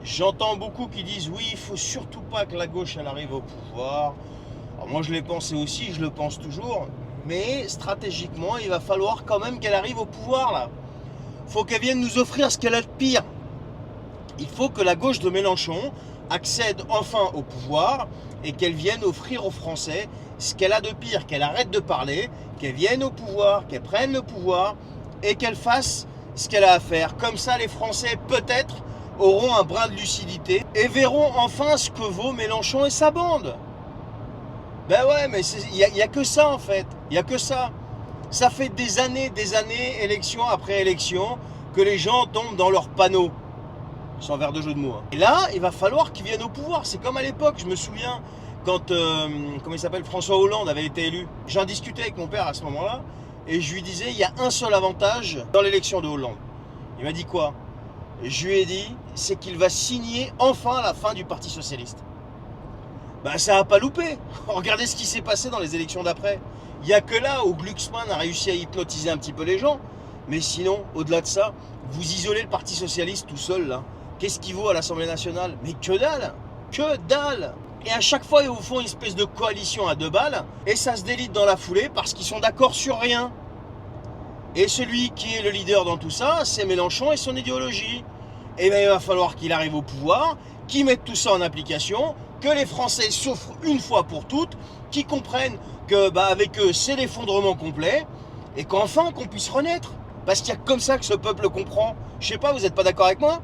J'entends beaucoup qui disent oui, il faut surtout pas que la gauche elle arrive au pouvoir. Alors moi je l'ai pensé aussi, je le pense toujours, mais stratégiquement il va falloir quand même qu'elle arrive au pouvoir là. Faut qu'elle vienne nous offrir ce qu'elle a de pire. Il faut que la gauche de Mélenchon accède enfin au pouvoir et qu'elle vienne offrir aux Français ce qu'elle a de pire, qu'elle arrête de parler, qu'elle vienne au pouvoir, qu'elle prenne le pouvoir et qu'elle fasse ce qu'elle a à faire. Comme ça, les Français, peut-être, auront un brin de lucidité et verront enfin ce que vaut Mélenchon et sa bande. Ben ouais, mais il n'y a que ça en fait. Il n'y a que ça. Ça fait des années, élection après élection, que les gens tombent dans leurs panneaux. Sans faire de jeu de mots. Hein. Et là, il va falloir qu'ils viennent au pouvoir. C'est comme à l'époque, je me souviens, quand, comment il s'appelle, François Hollande avait été élu. J'en discutais avec mon père à ce moment-là, et je lui disais, il y a un seul avantage dans l'élection de Hollande. Il m'a dit quoi? Je lui ai dit, c'est qu'il va signer enfin la fin du Parti Socialiste. Ben ça n'a pas loupé. Regardez ce qui s'est passé dans les élections d'après. Il n'y a que là où Glucksmann a réussi à hypnotiser un petit peu les gens. Mais sinon, au-delà de ça, vous isolez le Parti Socialiste tout seul là. Qu'est-ce qu'il vaut à l'Assemblée nationale? Mais que dalle! Que dalle! Et à chaque fois, ils vous font une espèce de coalition à deux balles, et ça se délite dans la foulée parce qu'ils sont d'accord sur rien. Et celui qui est le leader dans tout ça, c'est Mélenchon et son idéologie. Et bien il va falloir qu'il arrive au pouvoir, qu'il mette tout ça en application, que les Français souffrent une fois pour toutes, qu'ils comprennent que avec eux c'est l'effondrement complet, et qu'enfin qu'on puisse renaître. Parce qu'il y a comme ça que ce peuple comprend. Je sais pas, vous n'êtes pas d'accord avec moi?